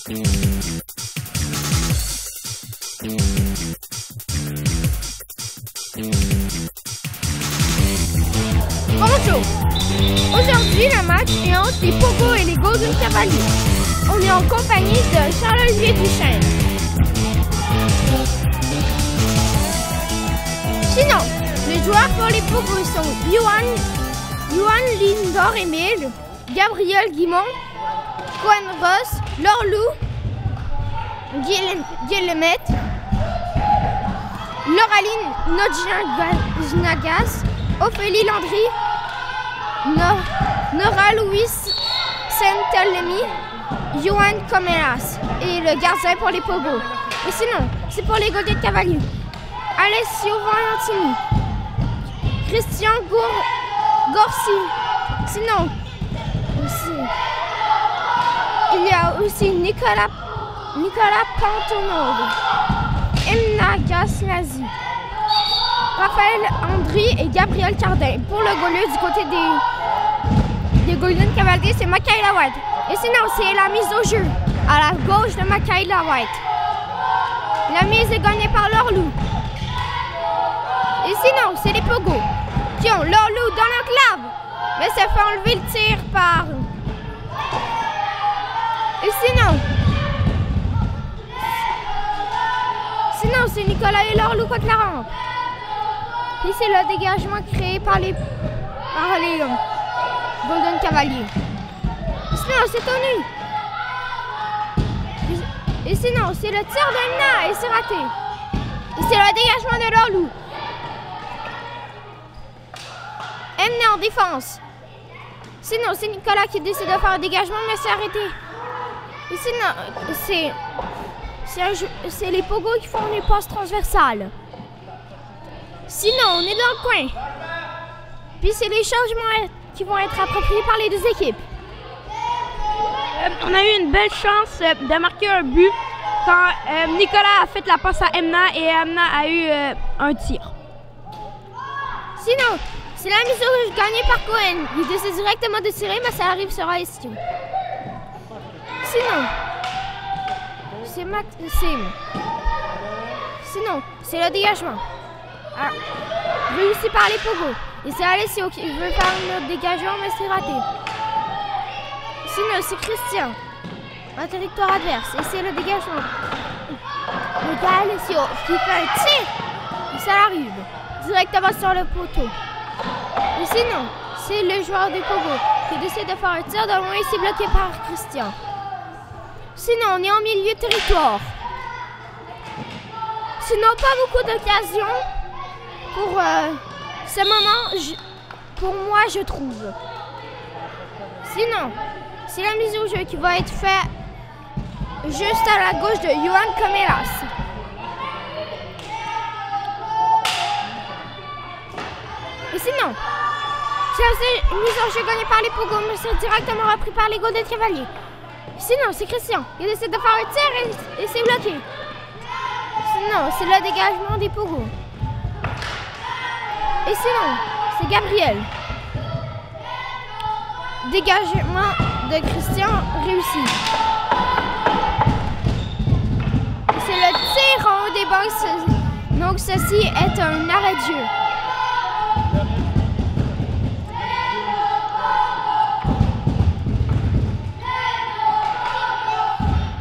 Bonjour! Aujourd'hui, le match est entre les Pogo et les Golden Cavaliers. On est en compagnie de Charles-Olivier Duchesne. Sinon, les joueurs pour les Pogo sont Johan Lindor-Emile, Gabriel Guimont, Cohen Ross, Lorlou, Guillemette, Loraline Nojnagas, Ophélie Landry, Nora Louis Saint-Elemi, Johan Comelas et le gardien pour les Pogo. Et sinon, c'est pour les Golden Cavaliers. Alessio Valentini, Christian Gorsi. Sinon, il y a aussi Nicolas Pantonov, Emna Gaslazi, Raphaël Andry et Gabriel Cardin. Pour le goaler du côté des Golden Cavaliers, c'est Michaela White. Et sinon, c'est la mise au jeu à la gauche de Michaela White. La mise est gagnée par Lorlou. Et sinon, c'est les Pogo qui ont Lorlou dans l'enclave, mais ça fait enlever le tir par... Et sinon, c'est Nicolas et Lorlou contre la rampe. Puis c'est le dégagement créé par les Golden Cavaliers. Sinon, c'est Tony. Et sinon, c'est le tir d'Emna et c'est raté. Et c'est le dégagement de Lorlou. Emna en défense. Sinon, c'est Nicolas qui décide de faire un dégagement, mais c'est arrêté. Et sinon, c'est les Pogo qui font les passes transversales. Sinon, on est dans le coin. Puis c'est les changements qui vont être appropriés par les deux équipes. On a eu une belle chance de marquer un but quand Nicolas a fait la passe à Emna et Emna a eu un tir. Sinon, c'est la mise au jeu gagnée par Cohen. Il décide directement de tirer, mais ça arrive sur Alessio. Sinon, c'est le dégagement. Réussi par les Pogo. Et c'est Alessio qui veut faire notre dégagement, mais c'est raté. Sinon, c'est Christian, un territoire adverse. Et c'est le dégagement. Donc Alessio qui fait un tir. Et ça arrive directement sur le poteau. Et sinon, c'est le joueur des Pogo qui décide de faire un tir de loin et c'est bloqué par Christian. Sinon, on est en milieu de territoire. Sinon, pas beaucoup d'occasions pour ce moment, pour moi, je trouve. Sinon, c'est la mise au jeu qui va être faite juste à la gauche de Johan Comelas. Et sinon, c'est une mise au jeu gagnée par les Pogo, mais c'est directement repris par les Golden Cavaliers. Sinon, c'est Christian. Il décide de faire un tir et c'est bloqué. Sinon, c'est le dégagement des Pogo. Et sinon, c'est Gabriel. Dégagement de Christian réussi. Et c'est le tir en haut des bancs. Donc, ceci est un arrêt de jeu.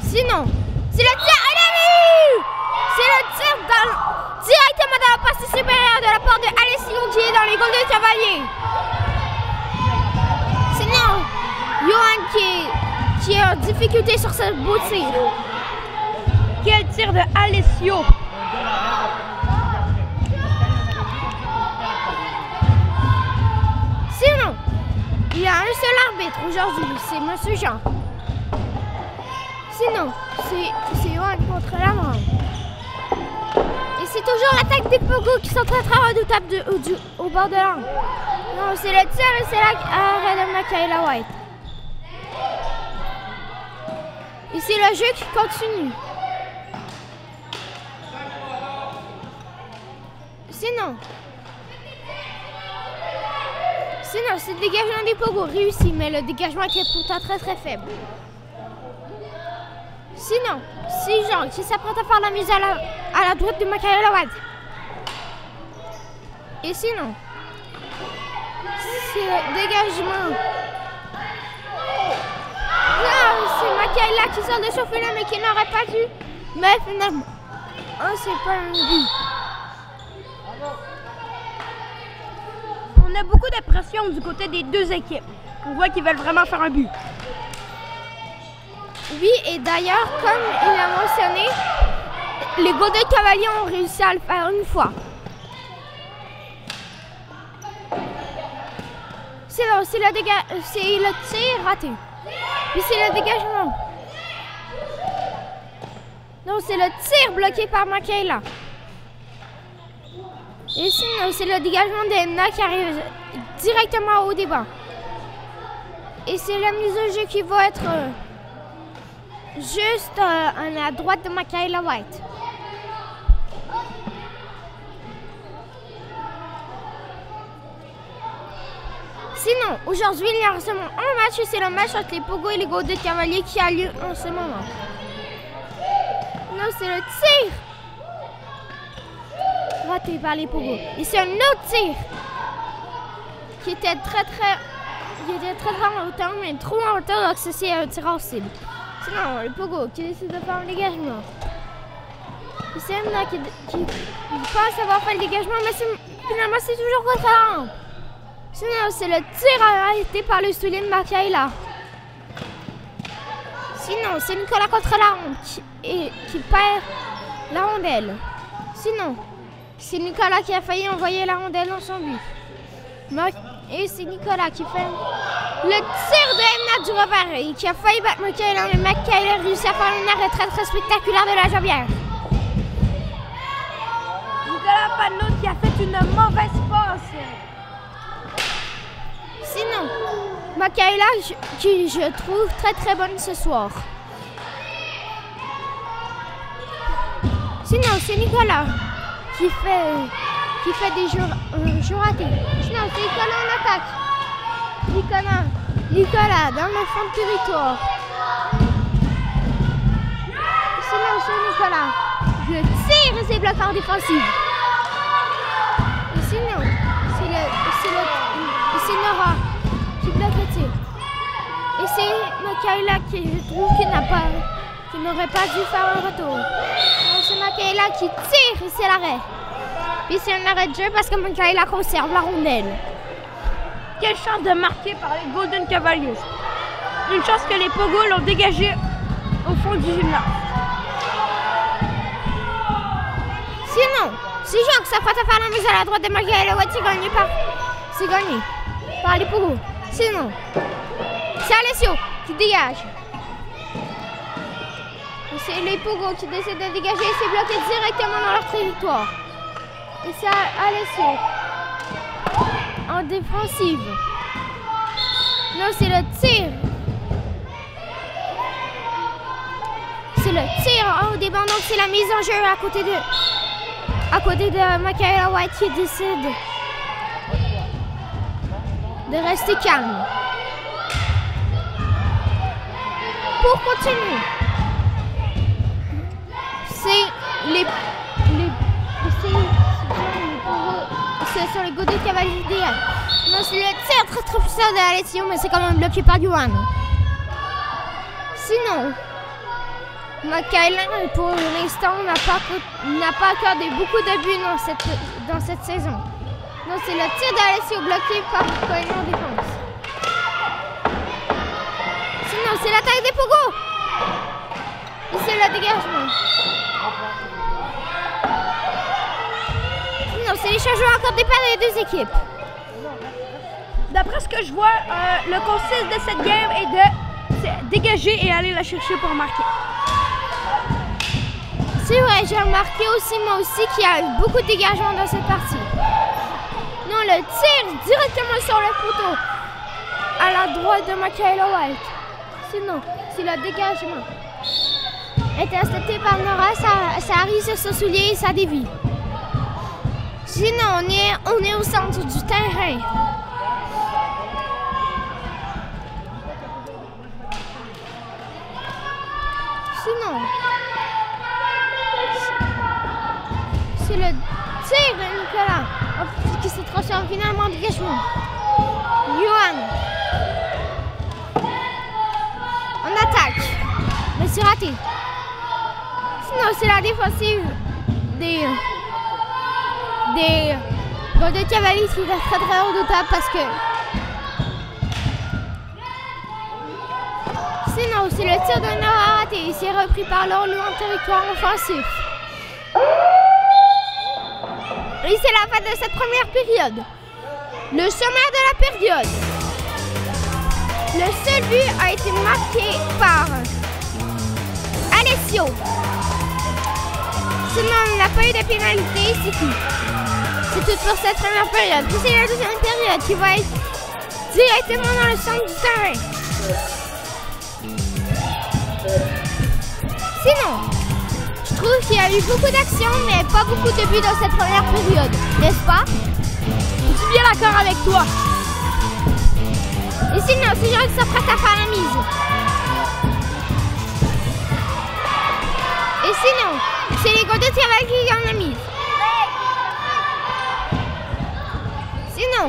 Sinon, c'est le tir, c'est le tir directement dans la partie supérieure de la part de Alessio qui est dans les Golden Cavaliers. Sinon, Johan qui est en difficulté sur ce beau tir. Quel tir de Alessio! Sinon, il y a un seul arbitre aujourd'hui, c'est M. Jean. Sinon, c'est Johan contre la main. Et c'est toujours l'attaque des Pogo qui sont très très redoutables au bord de l'angle. Non, c'est le tir et c'est l'arrêt de Michaela White. Et c'est le jeu qui continue. Sinon, c'est le dégagement des Pogo réussi, mais le dégagement qui est pourtant très très faible. Sinon, c'est Jean qui s'apprête à faire la mise à la droite de Michaela White. Et sinon, c'est le dégagement. Là, c'est Michaela qui sort de chauffer là, mais qui n'aurait pas dû. Mais finalement, c'est pas un but. On a beaucoup de pression du côté des deux équipes. On voit qu'ils veulent vraiment faire un but. Oui, et d'ailleurs, comme il a mentionné, les Golden Cavaliers ont réussi à le faire une fois. C'est le tir raté. Puis c'est le dégagement. Non, c'est le tir bloqué par Michaela. Et sinon, c'est le dégagement d'Emna qui arrive directement au débat. Et c'est la mise au jeu qui va être juste à la droite de Michaela White. Sinon, aujourd'hui, il y a seulement un match et c'est le match entre les Pogo et les Golden Cavaliers qui a lieu en ce moment. Non, c'est le tir raté par les Pogo. Et c'est un autre tir qui était très en hauteur, mais trop en hauteur, donc c'est un tir en cible. Sinon, le Pogo qui décide de faire un dégagement. Et c'est Emna qui pense avoir fait le dégagement, mais finalement c'est toujours contre la rampe. Sinon, c'est le tir arrêté par le soulier de Michaela. Sinon, c'est Nicolas contre la rampe qui perd la rondelle. Sinon, c'est Nicolas qui a failli envoyer la rondelle dans son but. Et c'est Nicolas qui fait le tir de Emna du revers et qui a failli battre Michaela, mais Michaela a réussi à faire un arrêt très spectaculaire de la jambière. Nicolas Panot qui a fait une mauvaise passe. Sinon, Michaela, qui je trouve très bonne ce soir. Sinon, c'est Nicolas qui fait des jeux ratés. Sinon, c'est Nicolas en attaque. Nicolas dans le fond de territoire. Sinon, c'est Nicolas. Le tir et c'est bloqué en défensive. Et sinon, c'est Nora qui bloque le tir. Et c'est Michaela qui, je trouve, qui n'aurait pas dû faire un retour. C'est Michaela qui tire et c'est l'arrêt. Puis c'est un arrêt de jeu parce que Michaela conserve la rondelle. Quelle chance de marquer par les Golden Cavaliers. Une chance que les Pogo l'ont dégagé au fond du gymnase. Sinon, si Jean qui s'apprête à faire la mise à la droite de Michaela White, c'est gagné par les Pogo. Sinon, c'est Alessio qui dégage. C'est les Pogo qui décident de dégager et c'est bloqué directement dans leur territoire. Et c'est Alessio en défensive. Non, c'est le tir. C'est le tir au débat, donc c'est la mise en jeu à côté de Michaela White qui décide de rester calme. Pour continuer, ce sont les Golden Cavaliers d'hier. Non, c'est le tir très puissant de Alessio, mais c'est quand même bloqué par Yuan. Sinon, Michaela, pour l'instant, n'a pas accordé beaucoup de buts dans cette saison. Non, c'est le tir d'Alessio bloqué par Cohen en défense. Sinon, c'est l'attaque des Pogo. Et c'est le dégagement. Sinon, c'est les changements encore des paires des deux équipes. D'après ce que je vois, le consiste de cette game est de dégager et aller la chercher pour marquer. C'est vrai, j'ai remarqué aussi, moi aussi, qu'il y a eu beaucoup de dégagement dans cette partie. Non, le tir directement sur le poteau à la droite de Michaela White. Sinon, c'est le dégagement. Intercepté par Nora, ça arrive sur son soulier et ça dévie. Sinon, on est au centre du terrain. Sinon, c'est le tir de Nicolas qui se transforme finalement en dégagement. Johan en attaque, mais c'est raté. Sinon, c'est la défensive des Golden Cavaliers qui est très très redoutable parce que sinon, c'est le tir de Nora raté et c'est repris par l'Orléans en territoire offensif. Et c'est la fin de cette première période. Le sommaire de la période. Le seul but a été marqué par Alessio. Sinon, on n'a pas eu de pénalité, c'est tout. C'est tout pour cette première période. Puis c'est la deuxième période qui va être directement dans le centre du terrain. Sinon, je trouve qu'il y a eu beaucoup d'actions, mais pas beaucoup de buts dans cette première période, n'est-ce pas? Je suis bien d'accord avec toi. Et sinon, c'est Jean qui s'apprête à faire la mise. Et sinon, c'est les Golden Cavaliers qui gagnent la mise. Sinon,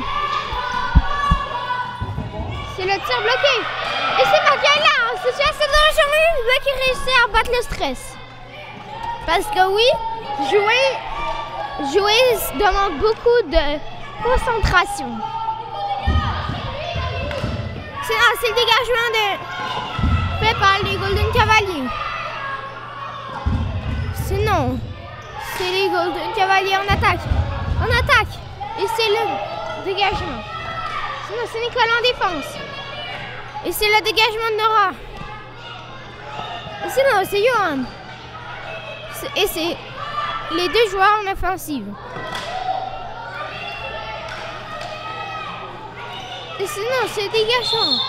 c'est le tir bloqué. Et c'est Michaela en situation de dangereux qui réussit à battre le stress. Parce que oui, jouer demande beaucoup de concentration. C'est le dégagement fait par les Golden Cavaliers. Sinon, c'est les Golden Cavaliers en attaque. En attaque. Et c'est le dégagement. Sinon, c'est Nicolas en défense. Et c'est le dégagement de Nora. Et sinon, c'est Johan. Et c'est les deux joueurs en offensive. Et sinon, c'est dégagement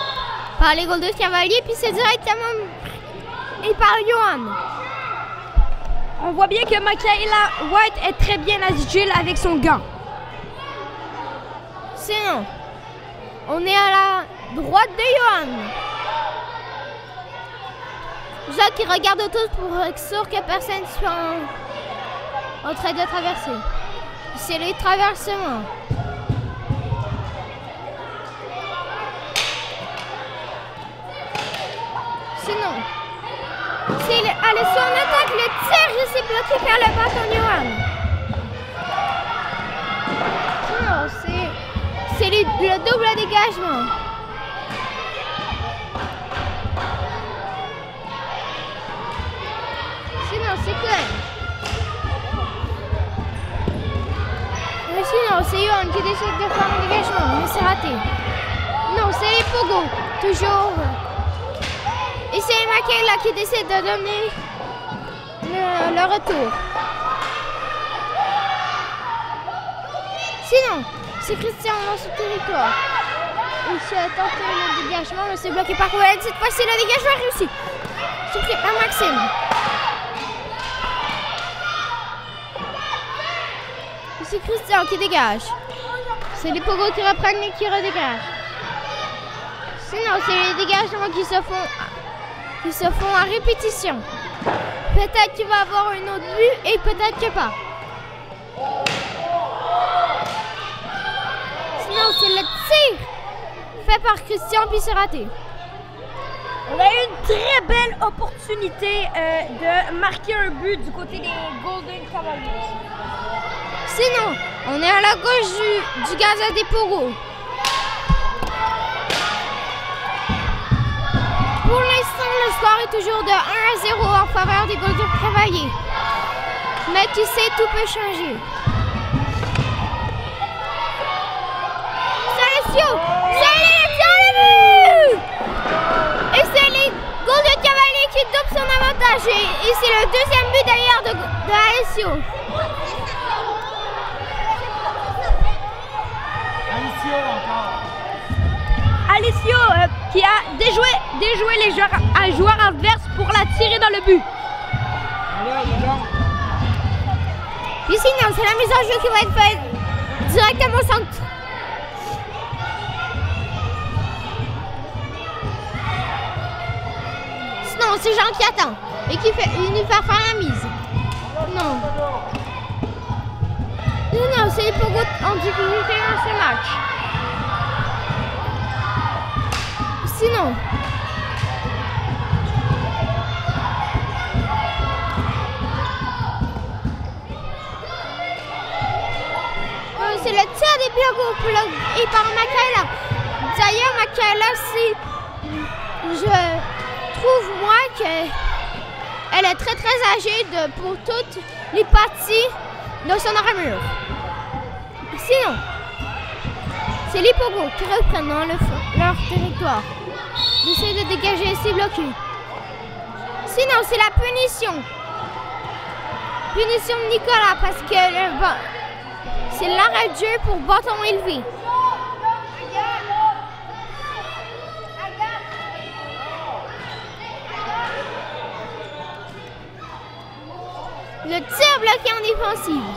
par les Golden Cavaliers, puis c'est directement et par Johan. On voit bien que Michaela White est très bien agile avec son gant. Sinon, on est à la droite de Johan. Jacques qui regarde autour pour être sûr que personne soit en train de traverser. C'est les traversements. Sinon, c'est Alessio en attaque, le tir, c'est bloqué par le bâton Johan. Sinon, c'est le double dégagement. Sinon, c'est Cohen. Sinon, c'est Johan qui décide de faire un dégagement, mais c'est raté. Non, c'est les Pogo, toujours. Et c'est Michaela qui décide de donner le retour. Sinon, c'est Christian dans ce territoire. Il se tente le dégagement, mais c'est bloqué par Cohen. Cette fois-ci, le dégagement est réussi. C'est pris par Maxime. C'est Christian qui dégage. C'est les Pogos qui reprennent et qui redégagent. Sinon, c'est les dégagements qui se font à répétition. Peut-être qu'il va avoir un autre but et peut-être que pas. Sinon, c'est le tir fait par Christian puis c'est raté. On a eu une très belle opportunité de marquer un but du côté des Golden Cavaliers. Sinon, on est à la gauche du gazon des Pogos. Pour l'instant, le score est toujours de 1-0 en faveur des Golden Cavaliers. Mais tu sais, tout peut changer. C'est Alessio! C'est Alessio le but! Et c'est les Golden Cavaliers qui doublent son avantage. Et c'est le deuxième but d'ailleurs de Alessio. Alessio qui a déjoué les joueurs adverses pour la tirer dans le but. Ici, non, c'est la mise en jeu qui va être faite directement au centre. Non, c'est Jean qui attend et qui fait une faire la mise. Non. Non, c'est les Pogos en difficulté dans ce match. Sinon. C'est le tir des Pogos et par Makaela. D'ailleurs, Makaela, je trouve moi qu'elle est très âgée pour toutes les parties de son armure. Sinon, c'est les Pogos qui reprennent dans leur territoire. J'essaie de dégager ces bloqués. Sinon, c'est la punition. Punition de Nicolas parce que c'est l'arrêt de jeu pour bâton élevé. Le tir bloqué en défensive.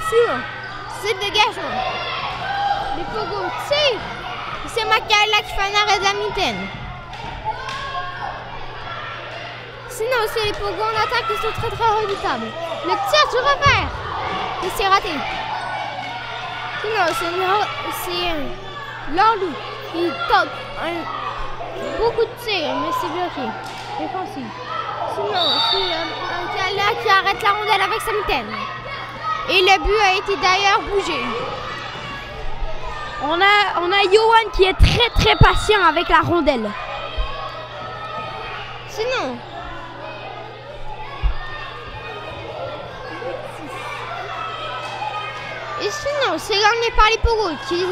Sinon, c'est le dégagement. Les Pogos tirent. C'est Makaela qui fait un arrêt de la mitaine. Sinon, c'est les Pogos en attaque qui sont très redoutables. Le tir du revers. Et c'est raté. Sinon, c'est Lorlou. Il tente beaucoup de tirs, mais c'est bloqué. Défensif. Sinon, c'est Makaela qui arrête la rondelle avec sa mitaine. Et le but a été d'ailleurs bougé. On a Johan qui est très patient avec la rondelle. Sinon, c'est gagné par les Pogos qui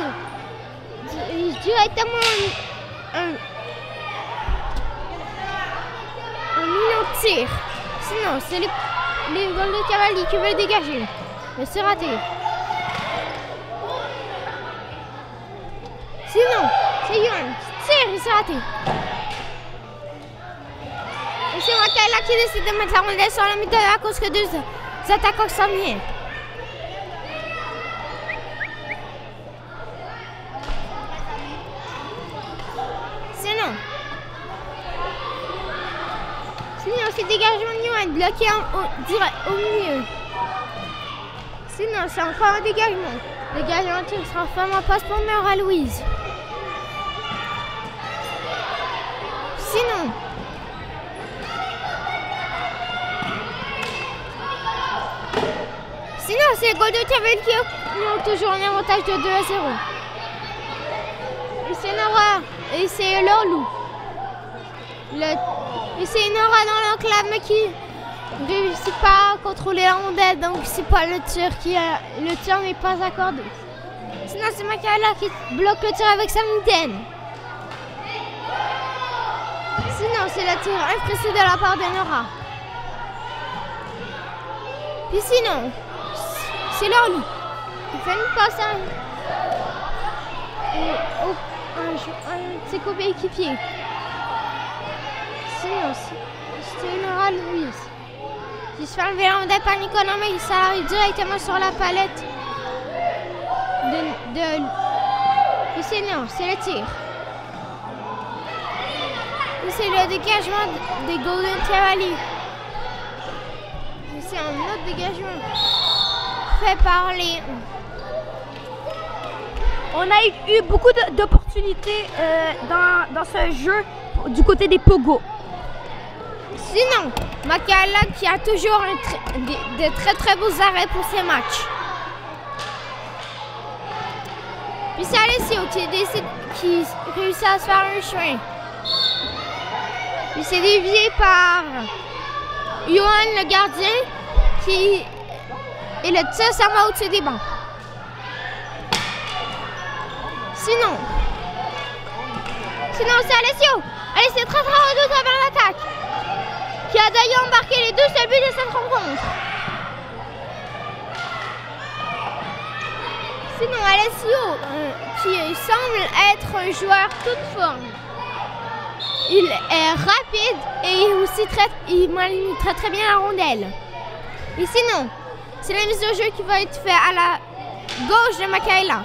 directement un million de tirs. Sinon, c'est les Golden Cavaliers qui veulent dégager. Mais c'est raté. Sinon, c'est Johan qui tire et c'est raté. Et c'est Makaela qui décide de mettre la rondelle sur la médaille à cause que deux attaquants s'en viennent. Sinon, c'est dégagement de Johan bloqué au milieu. Sinon, c'est encore un dégagement. Dégagement qui sera vraiment passe pour Nora Louise. Sinon, c'est les Golden Cavaliers qui ont toujours un avantage de 2-0. Et c'est Nora et c'est Lorlou. Et c'est Nora dans l'enclave mais qui ne réussit pas à contrôler la rondelle, donc c'est pas le tir le tir n'est pas accordé. Sinon c'est Makaela qui bloque le tir avec sa mitaine. Sinon c'est le tir imprécis de la part de Nora. Puis sinon, c'est Lorlou qui fait une passe à un de ses coéquipiers. Sinon, c'est Nora Louise qui se fait enlever la rondelle par Nicolas, mais ça arrive directement sur la palette et c'est le tir. Et c'est le dégagement des Golden Cavaliers. Et c'est un autre dégagement fait par les... On a eu beaucoup d'opportunités dans ce jeu du côté des Pogos. Sinon, Makaela qui a toujours de très beaux arrêts pour ses matchs. Puis c'est Alessio qui réussit à se faire un chemin. Puis c'est dévié par Johan le gardien et le tir s'en va au-dessus des bancs. Sinon c'est Alessio. Alessio est très redoutable en attaque. Qui a d'ailleurs embarqué les 2 seuls buts de cette rencontre. Sinon, Alessio, qui semble être un joueur toute forme. Il est rapide et aussi il maligne très bien la rondelle. Et sinon, c'est la mise au jeu qui va être faite à la gauche de Makaela.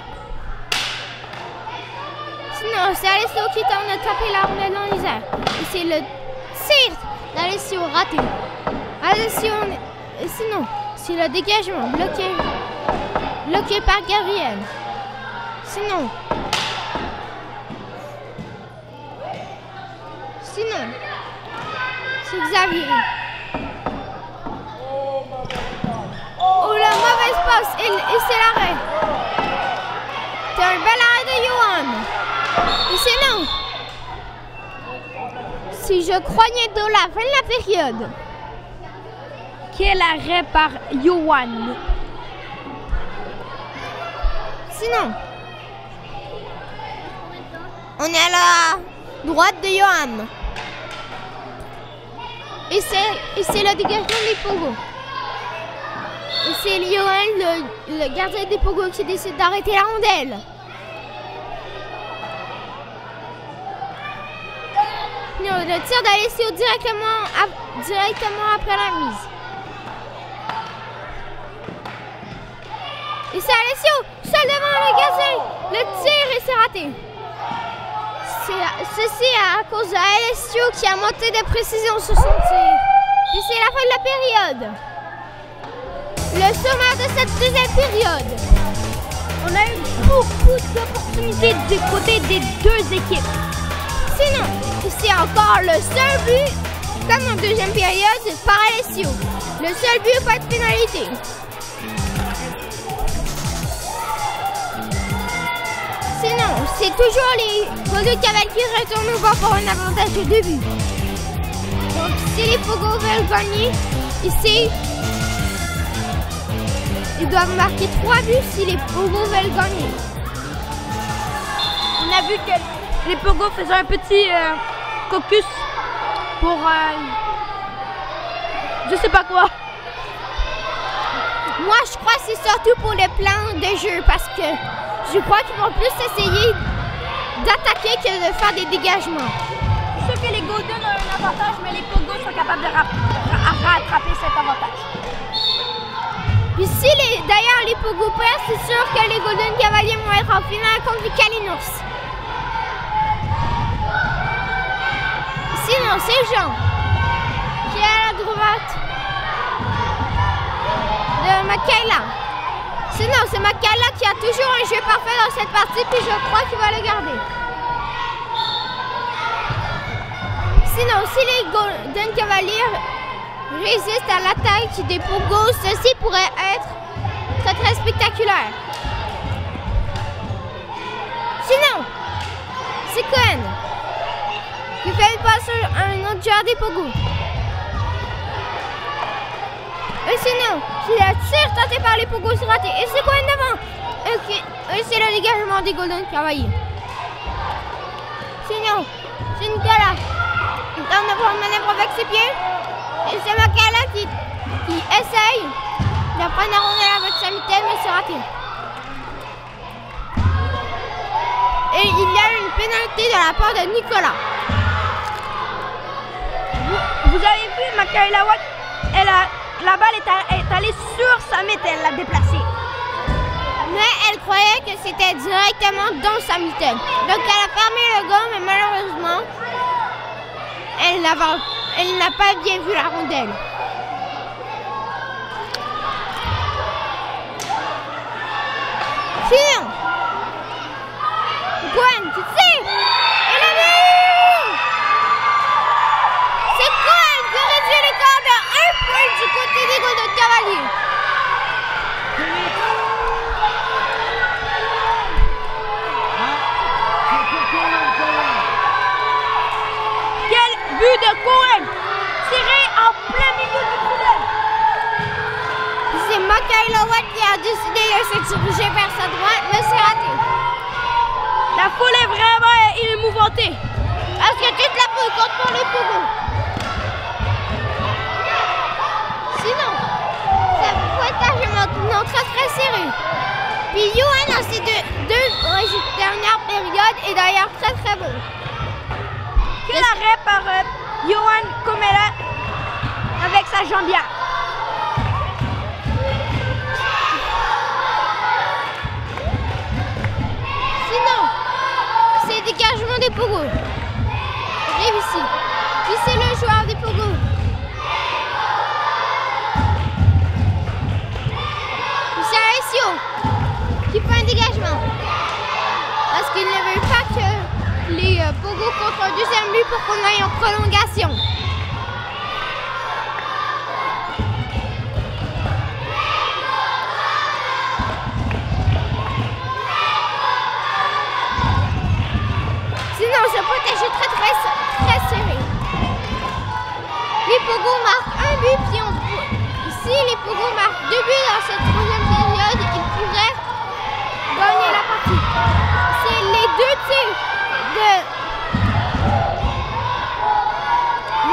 Sinon, c'est Alessio qui tente de taper la rondelle dans les airs. Et c'est le tir d'Alessio raté. Alessio, sinon, c'est le dégagement bloqué par Gabriel. Sinon, c'est Xavier. Oh, la mauvaise passe et c'est l'arrêt. C'est un bel arrêt de Johan. Et c'est non. Si je croyais dans la fin de la période. Quel arrêt par Johan. Sinon, on est à la droite de Johan. Et c'est le dégagement des Pogos. Et c'est Johan, le gardien des Pogos, qui décide d'arrêter la rondelle. Non, le tir d'Alessio directement après la mise. Et c'est Alessio, seul devant le gardien. Le tir et c'est raté. Ceci à cause d'Alessio qui a monté de précision sur son tir. Et c'est la fin de la période. Le sommaire de cette deuxième période. On a eu beaucoup d'opportunités du côté des deux équipes. Sinon, c'est encore le seul but, comme en deuxième période, par Alessio. Le seul but, pas de pénalité. Sinon, c'est toujours les Golden Cavaliers qui retournent au bord pour un avantage de 2 buts. Donc, si les Pogos veulent gagner, ici, ils doivent marquer 3 buts si les Pogos veulent gagner. On a vu que les Pogos faisaient un petit caucus pour je sais pas quoi. Moi, je crois que c'est surtout pour le plan de jeu parce que je crois qu'ils vont plus essayer d'attaquer que de faire des dégagements. Je sais que les Golden ont un avantage, mais les Pogos sont capables de rattraper cet avantage. Puis si d'ailleurs les Pogos perdent, c'est sûr que les Golden Cavaliers vont être en finale contre les Kalinours. Sinon, c'est Jean qui est à la droite de Makaila. Sinon, c'est Makaila qui a toujours un jeu parfait dans cette partie, puis je crois qu'il va le garder. Sinon, si les Golden Cavaliers résistent à l'attaque des Pogos, ceci pourrait être très très spectaculaire. Sinon, c'est Cohen qui fait une passe sur un autre joueur des Pogos. Et sinon, c'est la tir tenté par les Pogos, c'est raté. Et c'est Cohen devant. Et c'est le dégagement des Golden Cavaliers. Sinon, c'est Nicolas qui tente de faire une manœuvre avec ses pieds. Et c'est Makaila qui essaye de prendre la rondelle avec sa mitaine, mais c'est raté. Et il y a une pénalité de la part de Nicolas. Vous avez vu Makaila Watt, la balle est allée sur sa mitaine, elle l'a déplacée. Mais elle croyait que c'était directement dans sa mitaine. Donc elle a fermé le gant, mais malheureusement, elle n'a pas bien vu la rondelle. Sinon, Cohen qui tire et le but! C'est Cohen qui réduit l'écart de 1 point du côté des Golden Cavaliers. Quel but de Cohen! Tiré en plein milieu du tunnel. C'est Makaila Watt qui a décidé de se diriger vers sa droite, mais c'est raté. La foule est vraiment émouvantée. Parce que toute la foule compte pour les Pogos. Sinon, ça pointage est maintenant très très serré. Puis Johan, dans ses deux dernières périodes, est d'ailleurs très très bon. Quel arrêt par Johan Komela avec sa jambière. Sinon, c'est des Pogo. Réussi. Qui c'est le joueur des Pogo? C'est Alessio qui fait un dégagement. Parce qu'il ne veut pas que les Pogo contre un deuxième but pour qu'on aille en prolongation. Sinon, ce potage est très serré. Les Pogo marquent un but, puis si les Pogo marquent 2 buts dans cette troisième période, ils pourraient gagner la partie. C'est les 2 tirs de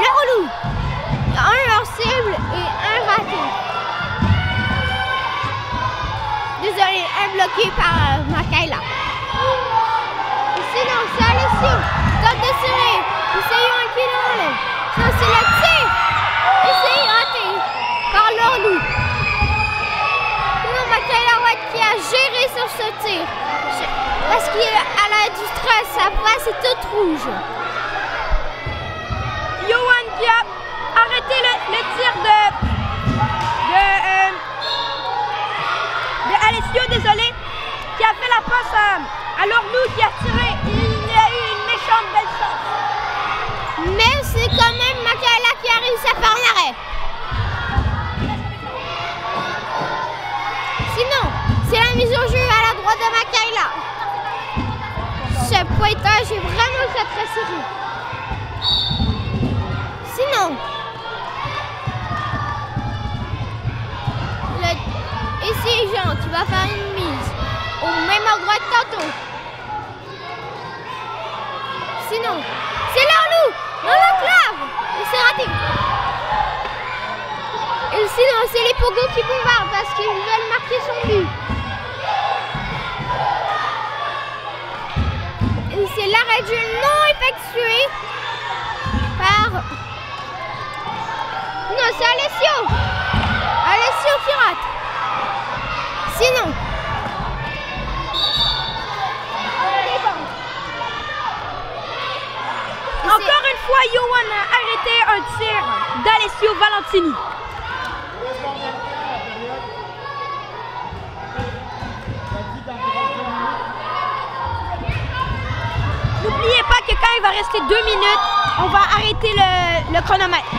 Leroulou. Un hors cible et un raté. Désolé, un bloqué par Makaila. Sinon, c'est Alessio. Tente de serrer. Essayons un pied dans l'aile. Non, c'est le tir. Essayez raté par Leroulou. Sinon, Makaila White qui a géré sur ce tir. Parce qu'elle a du stress, sa face est toute rouge. Yohan qui a arrêté le tir de Alessio, désolé, qui a fait la passe à Leroulou qui a tiré. Il a eu une méchante belle chance. Mais c'est quand même Makaila qui a réussi à faire un arrêt. Sinon, c'est la mise au jeu à la droite de Makaila. Ce pointage est vraiment très serré. Sinon, et c'est Jean qui va faire une mise au même endroit que tantôt. Sinon, c'est Leroulou dans l'enclave. Et c'est raté. Et sinon, c'est les Pogo qui bombardent parce qu'ils veulent marquer son but. Et c'est l'arrêt de jeu non effectué par... Non, c'est Alessio. Alessio qui rate. Sinon... Encore une fois, Yohan a arrêté un tir d'Alessio Valentini. N'oubliez pas que quand il va rester 2 minutes, on va arrêter le chronomètre.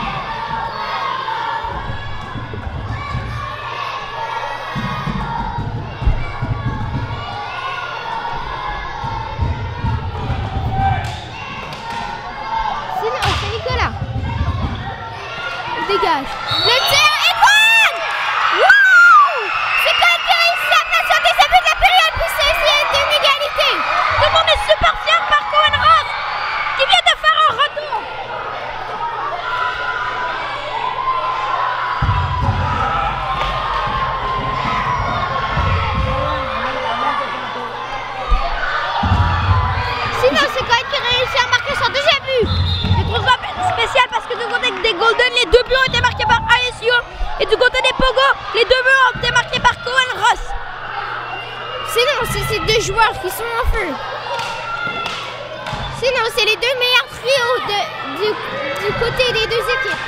Dégage. Le tir est bon! Wow! C'est quand qui a réussi à patienter sa but de la période puis c'est une égalité. Tout le monde est super fier par Cohen Ross qui vient de faire un retour. Sinon, c'est quand qui a réussi à marquer son deuxième but. Je trouve ça spécial parce que du côté des Golden, les 2 buts ont été marqués par Alessio et du côté des Pogo, les 2 buts ont été marqués par Cohen Ross. Sinon, c'est ces 2 joueurs qui sont en feu. Sinon, c'est les 2 meilleurs trios du côté des 2 équipes.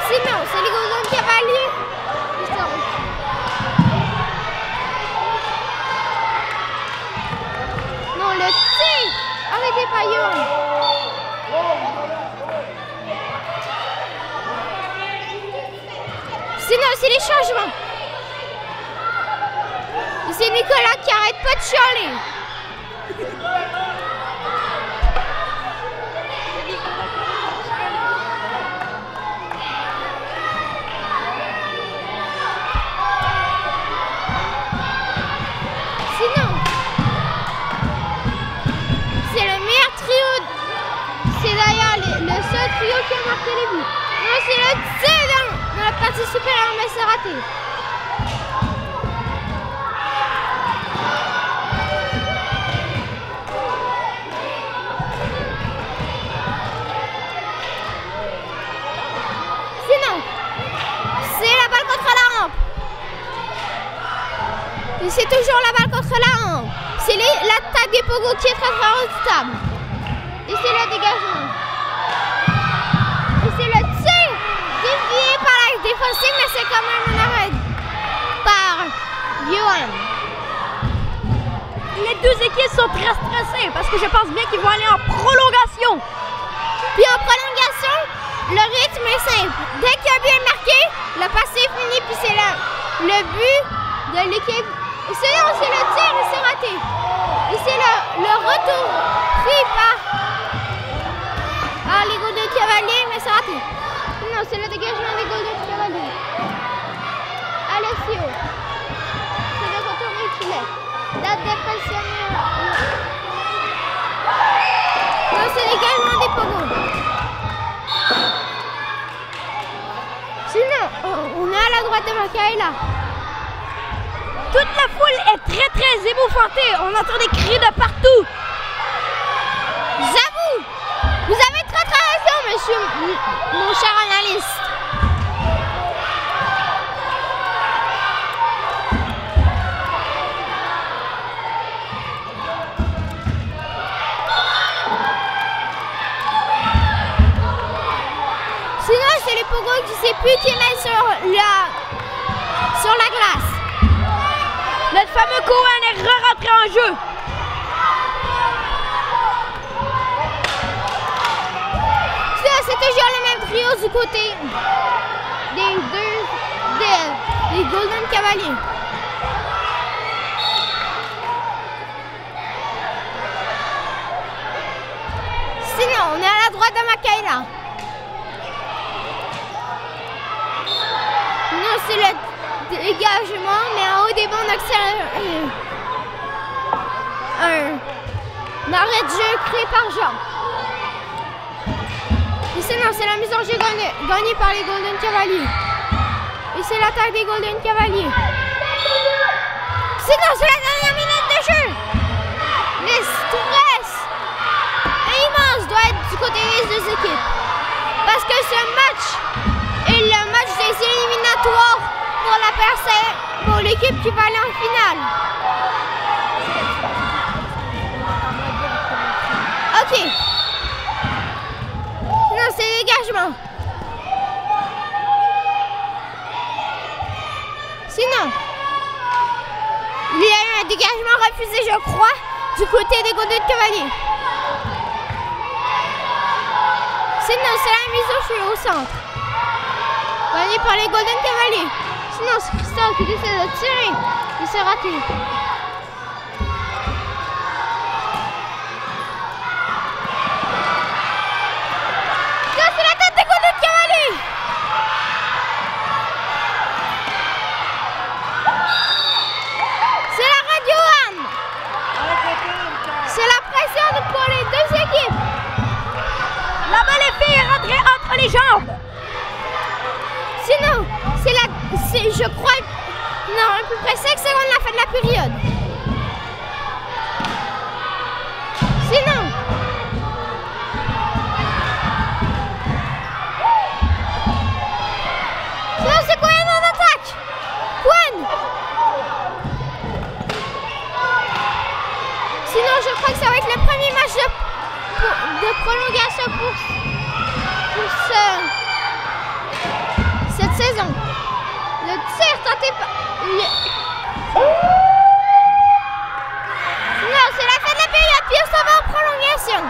Sinon, c'est les Golden Cavaliers. Non, le tir arrêté par Yohan. Sinon, c'est les changements. Et c'est Nicolas qui arrête pas de chialer. Sinon, c'est le meilleur trio. C'est d'ailleurs le seul trio qui a marqué les buts. Non, c'est le tir dans la partie supérieure, mais c'est raté. Sinon, c'est la balle contre la rampe. Et c'est toujours la balle contre la rampe. c'est l'attaque des Pogo qui est très très redoutable. Et c'est le dégagement. Et c'est le tir dévié par la défensive, mais c'est quand même un arrêt par Johan. Les deux équipes sont très stressées parce que je pense bien qu'ils vont aller en prolongation. Puis en prolongation, le rythme est simple. Dès qu'un but est marqué, le passé est fini, puis c'est le but de l'équipe. Et c'est le tir et c'est raté. Et c'est le retour pris par les Golden Cavaliers, mais c'est raté. Non, c'est le dégagement des Golden Cavaliers. Alessio. C'est le retour reculé. La dépression. Non, c'est le dégagement des Pogo. Sinon, on est à la droite de Michaela. Toute la foule est très très émouffantée. On entend des cris de partout. J'avoue, vous avez très très raison, monsieur, mon cher analyste. Sinon, c'est les Pogo qui ne sait plus qui met sur la glace. Notre fameux Cohen est re-rentré en jeu. C'est toujours le même trio du côté des Golden Cavaliers. Sinon, on est à la droite de Michaela. Non, c'est le dégagement, mais en haut des bancs d'accélération. Un arrêt de jeu créé par Jean. Et sinon, c'est la mise en jeu gagnée par les Golden Cavaliers. Et c'est l'attaque des Golden Cavaliers. Sinon, c'est la dernière minute de jeu. Le stress immense doit être du côté des deux équipes. Parce que ce match est le match des éliminatoires pour l'équipe qui va aller en finale. Ok. Non, c'est dégagement. Sinon, il y a eu un dégagement refusé, je crois, du côté des Golden Cavaliers. Sinon, c'est la mise au jeu au centre. Gagné par les Golden Cavaliers. Sinon, c'est Christophe qui décide de tirer. Il s'est raté. Ça, c'est la tête des Golden Cavaliers. C'est la radio Anne. C'est la pression pour les deux équipes. La balle est faite et rentrée entre les jambes. Sinon, je crois, non, à peu près 5 secondes la fin de la période. Sinon, c'est quoi en attaque? Juan. Sinon, je crois que ça va être le premier match de prolongation pour cette saison. Le tir tenté par... Non, c'est la fin de la période, puis ça va en prolongation.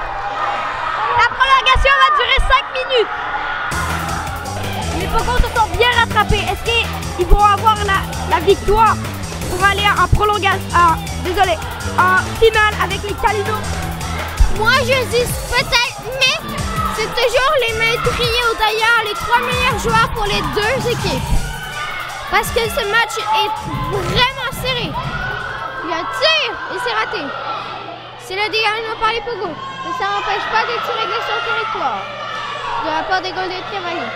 La prolongation va durer 5 minutes. Les Pogos se sont bien rattrapés. Est-ce qu'ils vont avoir la victoire pour aller en prolongation, en finale avec les Calinos? Moi, je dis peut-être, mais c'est toujours les mêmes trios. D'ailleurs, les 3 meilleurs joueurs pour les deux équipes. Parce que ce match est vraiment serré. Il y a un tir et c'est raté. C'est le dégagement par les Pogos. Mais ça n'empêche pas de tirer de son territoire. De la part des Golden Cavaliers.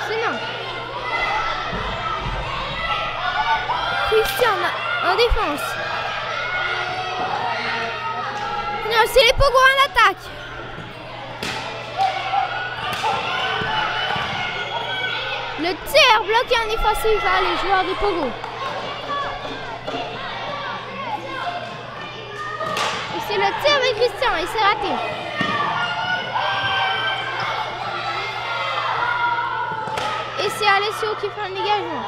Sinon, Christian en défense. Non, c'est les Pogos en attaque. Le tir bloqué en défensive par les joueurs des Pogos. C'est le tir de Christian et c'est raté. Et c'est Alessio qui fait un dégagement.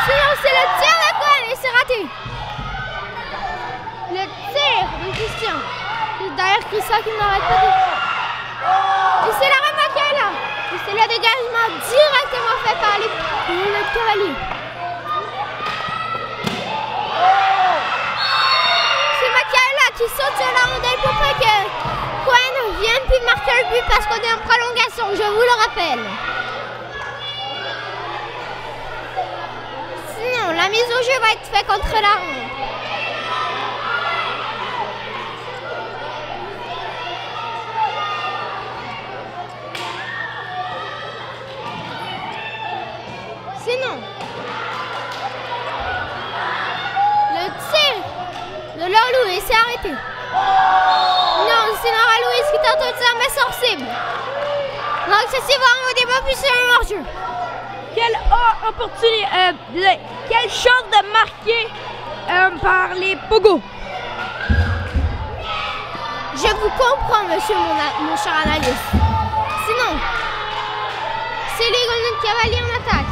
Sinon, c'est le tir de Cohen et c'est raté. Le tir de Christian. Derrière Christian qui n'arrête pas de... Et c'est la remarque là. Et c'est le dégagement directement fait par les cavaliers. C'est Michaela qui saute sur la rondelle pour pas que Cohen vienne puis marquer le but parce qu'on est en prolongation, je vous le rappelle. Sinon, la mise au jeu va être faite contre la ronde. Sinon, le tir de Laura Louis s'est arrêté. Non, c'est Laura Louis qui tente un tir mais sans cible. Donc ceci va en débat puis c'est un hors-jeu. Quelle opportunité, quelle chance de marquer par les Pogo. Je vous comprends, monsieur mon cher analyste. Sinon, c'est les Golden Cavaliers en attaque.